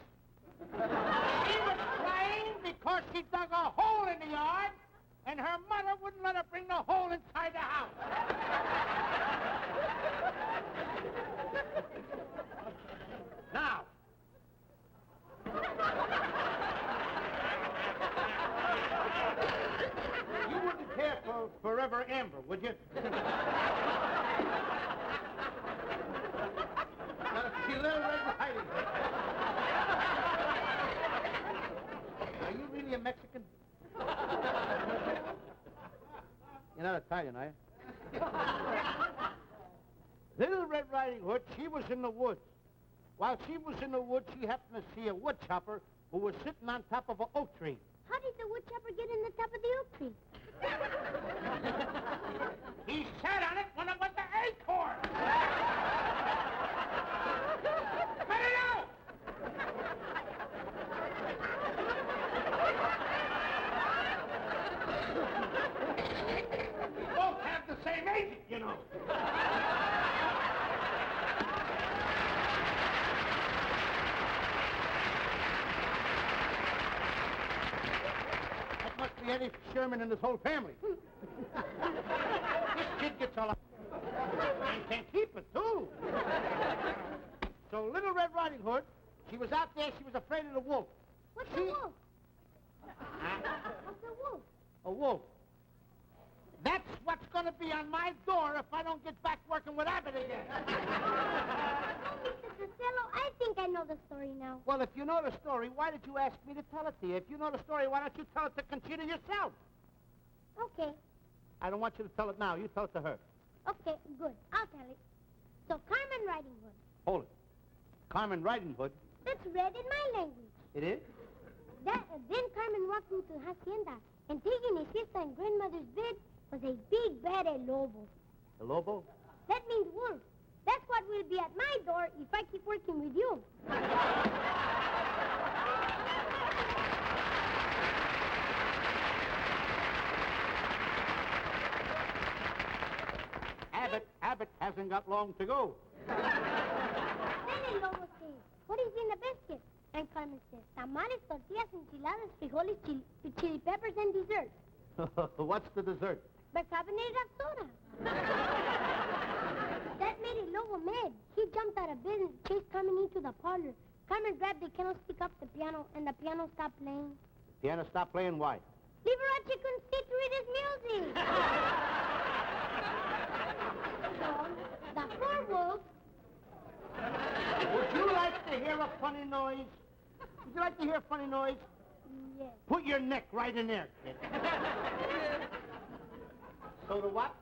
She was crying because she dug a hole in the yard, and her mother wouldn't let her bring the hole inside the house. Now, you wouldn't care for Forever Amber, would you? She Little Red Riding Hood. Are you really a Mexican? You're not Italian, are you? Little Red Riding Hood, she was in the woods. While she was in the woods, she happened to see a wood chopper who was sitting on top of an oak tree. How did the woodchopper get in the top of the oak tree? He sat on it when it was the acorn. Cut it out! Both have the same agent, you know. That must be Eddie Sherman and his whole family. This kid gets all up and can keep it, too. So Little Red Riding Hood, she was out there, she was afraid of the wolf. What's a wolf? What's a wolf? A wolf. That's what's going to be on my door if I don't get back working with Abbott again. Oh, Mr. Costello, I think I know the story now. Well, if you know the story, why did you ask me to tell it to you? If you know the story, why don't you tell it to Conchita yourself? Okay. I don't want you to tell it now. You tell it to her. Okay, good. I'll tell it. So, Carmen Riding Hood. Hold it. Carmen Riding Hood. That's red in my language. It is? Then Carmen walked into Hacienda, and taking his sister and grandmother's bed was a big bad lobo. A lobo? That means wolf. That's what will be at my door if I keep working with you. Abbott hasn't got long to go. Then el lobo says, what is in the basket? And Carmen says, tamales, tortillas, enchiladas, frijoles, chili peppers, and dessert. What's the dessert? Bicarbonated soda. That made el lobo mad. He jumped out of bed and chased Carmen into the parlor. Carmen grabbed the candlestick off the piano, and the piano stopped playing. Piano stopped playing? Why? Liberace couldn't sit to read his music. So, the poor wolf... Would you like to hear a funny noise? Would you like to hear a funny noise? Yes. Put your neck right in there, kid. So the what?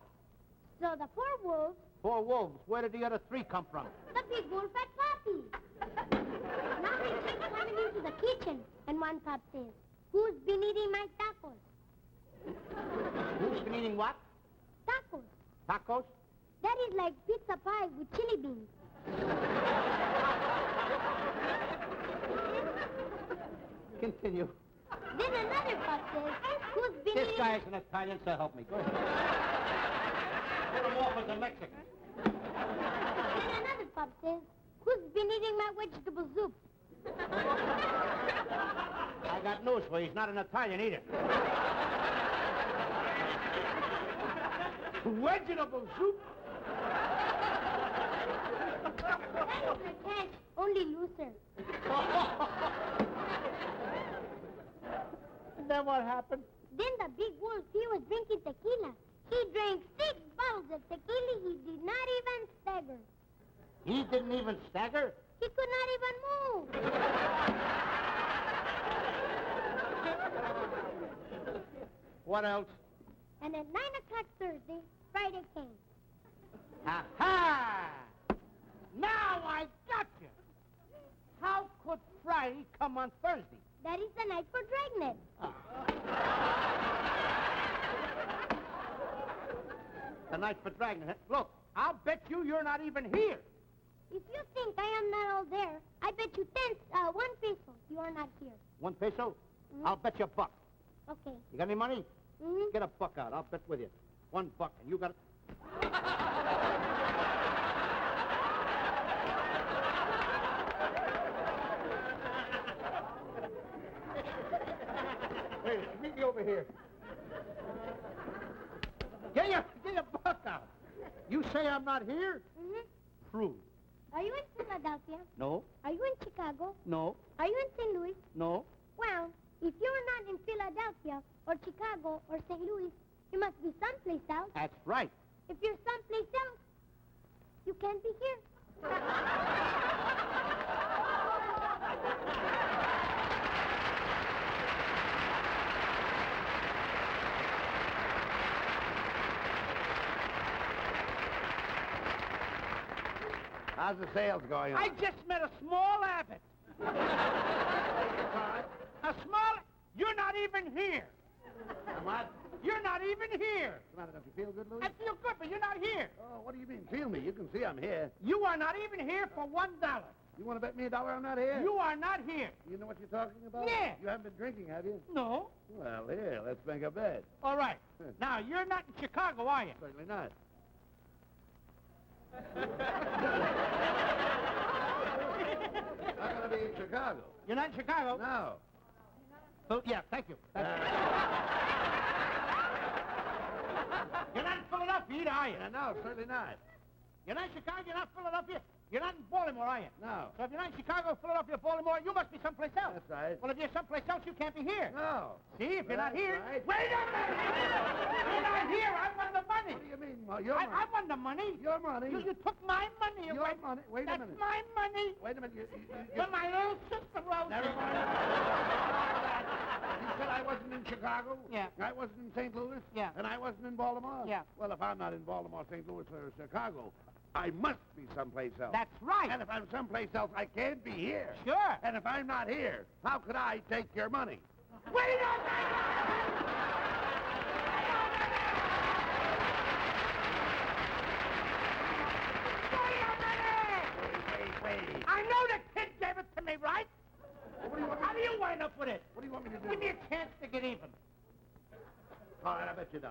So the poor wolves... 4 wolves. Where did the other 3 come from? The big wolf at Papi. Now they keep coming into the kitchen, and one pup says, who's been eating my tacos? Who's been eating what? Tacos. Tacos? That is like pizza pie with chili beans. Continue. Then another pup says, who's been This eating... guy's an Italian, so help me. Go ahead. Put him off as a Mexican. Then another pup says, who's been eating my vegetable soup? I got news for you. He's not an Italian either. Vegetable soup? That is a cat, only looser. And then what happened? Then the big wolf, he was drinking tequila. He drank 6 bottles of tequila. He did not even stagger. He didn't even stagger? He could not even move. What else? And at 9 o'clock Thursday, Friday came. Aha! Now I got you. How could Friday come on Thursday? That is the night for Dragnet. The night for Dragnet. Look, I'll bet you're not even here. If you think I am not all there, I bet you 1 peso you are not here. 1 peso? Mm-hmm. I'll bet you $1. Okay. You got any money? Mm-hmm. Get $1 out. I'll bet with you. $1, and you got it. Hey, meet me over here. Get your $1 out. You say I'm not here? Mm-hmm. True. Are you in Philadelphia? No. Are you in Chicago? No. Are you in St. Louis? No. Well, if you're not in Philadelphia or Chicago or St. Louis, you must be someplace else. That's right. If you're someplace else, you can't be here. How's the sales going on? I just met a small Abbott. A small... You're not even here. What? You're not even here. What's the matter? Don't you feel good, Louis? I feel good, but you're not here. Oh, what do you mean, feel me? You can see I'm here. You are not even here for $1. You want to bet me $1 I'm not here? You are not here. You know what you're talking about? Yeah. You haven't been drinking, have you? No. Well, here, let's make a bet. All right. Now, you're not in Chicago, are you? Certainly not. I'm going to be in Chicago. You're not in Chicago? No. Oh, yeah, thank you. Thank you. You're not in Philadelphia either, are you? No, certainly not. You're not in Chicago, you're not in Philadelphia. You're not in Baltimore, are you? No. So if you're not in Chicago, Philadelphia, Baltimore, you must be someplace else. That's right. Well, if you're someplace else, you can't be here. No. See, if you're not That's here... right. Wait a minute! You're not here. I won the money. What do you mean? Well, your money. I won the money. Your money. You took my money away. Your money. Wait a minute. That's my money. Wait a minute. You... For my little sister, Rosie. Never mind. You said I wasn't in Chicago? Yeah. I wasn't in St. Louis? Yeah. And I wasn't in Baltimore? Yeah. Well, if I'm not in Baltimore, St. Louis, or Chicago, I must be someplace else. That's right. And if I'm someplace else, I can't be here. Sure. And if I'm not here, how could I take your money? Wait a minute! Wait. I know the kid gave it to me, right? What do you want me How do you wind up with it? What do you want me to do? Give me a chance to get even. All right, I bet you $1.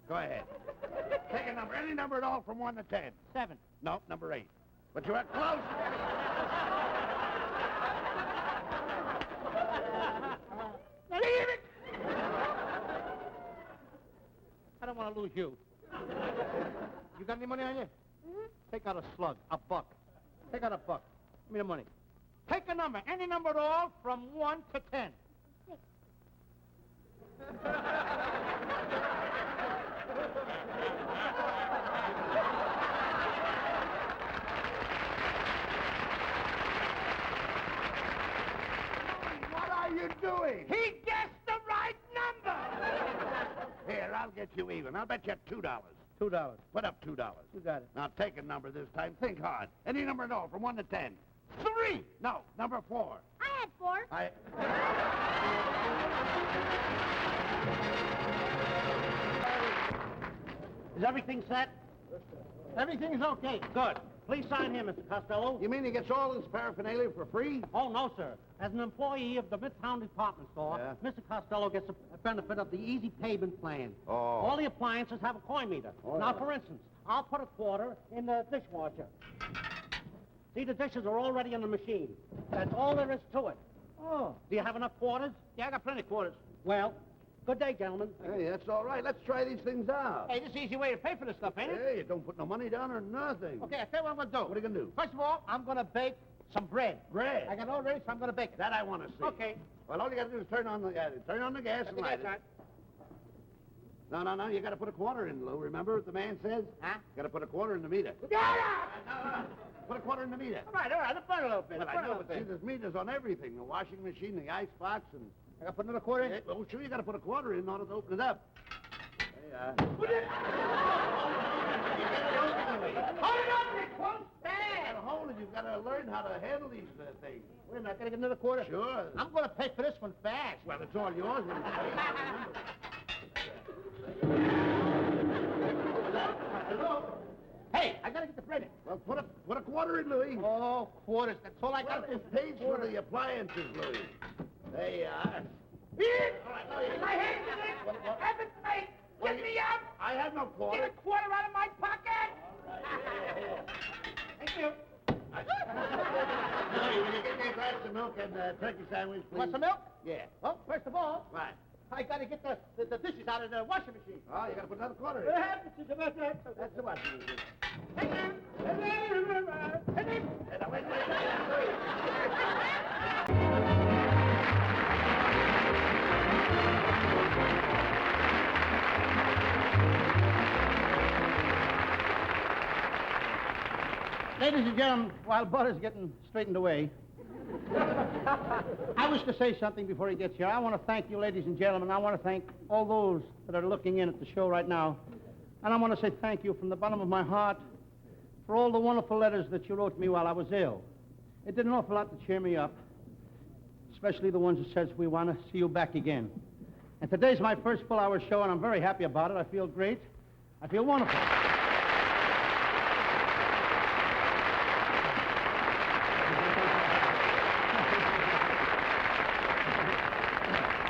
Go ahead. Take a number, any number at all from 1 to 10. 7. No, number 8. But you were close. Leave it! I don't want to lose you. You got any money on you? Take out a slug, a buck. Take out a buck. Give me the money. Take a number, any number at all, from 1 to 10. 6. What are you doing? He guessed the right number! Here, I'll get you even. I'll bet you $2. $2. Put up $2. You got it. Now take a number this time. Think hard. Any number at all, from 1 to 10. 3! No, number 4. I had 4. Is everything set? Everything's okay. Good. Please sign here, Mr. Costello. You mean he gets all this paraphernalia for free? Oh, no, sir. As an employee of the Midtown Department Store, Yeah. Mr. Costello gets a benefit of the easy payment plan. Oh. All the appliances have a coin meter. Oh, Now, yeah. for instance, I'll put a quarter in the dishwasher. See, the dishes are already in the machine. That's all there is to it. Oh. Do you have enough quarters? Yeah, I got plenty of quarters. Well, good day, gentlemen. Hey, that's all right. Let's try these things out. Hey, this is an easy way to pay for this stuff, ain't it? Hey, you don't put no money down or nothing. Okay, I tell you what I'm going to do. What are you going to do? First of all, I'm going to bake some bread. Bread? I got it all ready, so I'm going to bake it. That I want to see. Okay. Well, all you got to do is turn on the gas and light it. No. You got to put a quarter in, Lou. Remember what the man says? Huh? Got to put a quarter in the meter. Get up! No. Put a quarter in the meter. All right, let's burn a little bit. Well, Let's burn I a know, little but see, bit. there's meters on everything. The washing machine, the ice box, and... I got to put another quarter in? Oh, sure, you got to put a quarter in order to open it up. There you are. Hold it up, it won't stand! Hold it. You've got to learn how to handle these things. Wait a minute, I got to get another quarter? Sure. I'm going to pay for this one fast. Well, it's all yours when you pay. Hello? Hey, I got to get the bread in. Well, put a quarter in, Louis. Oh, quarters. That's all I Well, got to do. it pays for the appliances, Louis. There you are. My hands in it! Heaven's sake! Get me out! I have no quarter. Get a quarter out of my pocket! Thank you. Louis, will you get me a glass of milk and a turkey sandwich, please? Want some milk? Yeah. Well, first of all, Right. I got to get the dishes out of the washing machine. Oh, you got to put another quarter in. What happens is about that? That's the washing machine. Thank you. Now, wait. Ladies and gentlemen, while Bud is getting straightened away, I wish to say something before he gets here. I want to thank you, ladies and gentlemen. I want to thank all those that are looking in at the show right now. And I want to say thank you from the bottom of my heart for all the wonderful letters that you wrote me while I was ill. It did an awful lot to cheer me up. especially the ones that says we want to see you back again. And today's my first full-hour show, and I'm very happy about it. I feel great. I feel wonderful.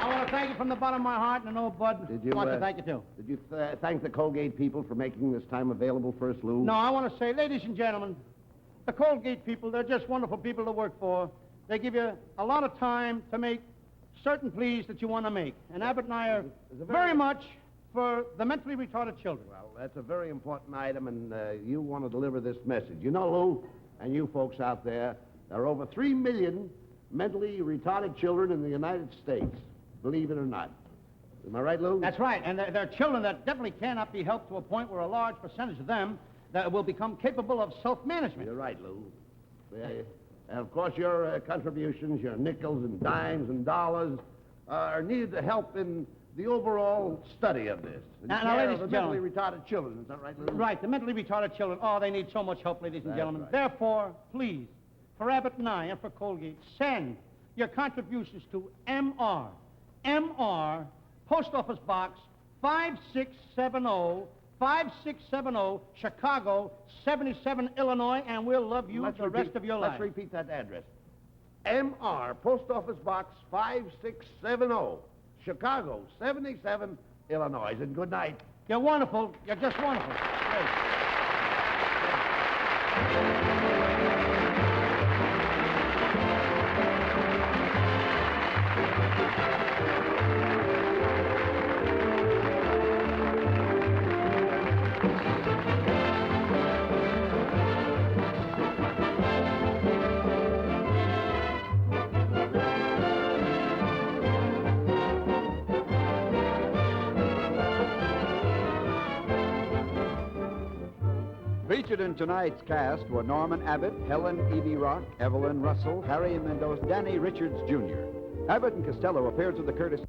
I want to thank you from the bottom of my heart, and I know Bud wants to thank you, too. Did you thank the Colgate people for making this time available for us, Lou? No, I want to say, ladies and gentlemen, the Colgate people, they're just wonderful people to work for. They give you a lot of time to make certain pleas that you want to make. And Abbott and I are very much for the mentally retarded children. Well, that's a very important item, and you want to deliver this message. You know, Lou, and you folks out there, there are over 3 million mentally retarded children in the United States, believe it or not. Am I right, Lou? That's right, and they're children that definitely cannot be helped to a point where a large percentage of them that will become capable of self-management. You're right, Lou. And, of course, your contributions, your nickels and dimes and dollars, are needed to help in the overall study of this. Now, ladies and gentlemen. Mentally retarded children, is that right, Lou? Right, the mentally retarded children, oh, they need so much help, ladies and gentlemen. Right. Therefore, please, for Abbott and I and for Colgate, send your contributions to MR, Post Office Box 5670, 5670, Chicago, 77, Illinois, and we'll love you the rest of your life. Let's repeat that address. MR, Post Office Box 5670, Chicago, 77, Illinois. And good night. You're wonderful. You're just wonderful. Great. Featured in tonight's cast were Norman Abbott, Helen Evie Rock, Evelyn Russell, Harry Mendoza, Danny Richards, Jr. Abbott and Costello appeared to the Curtis...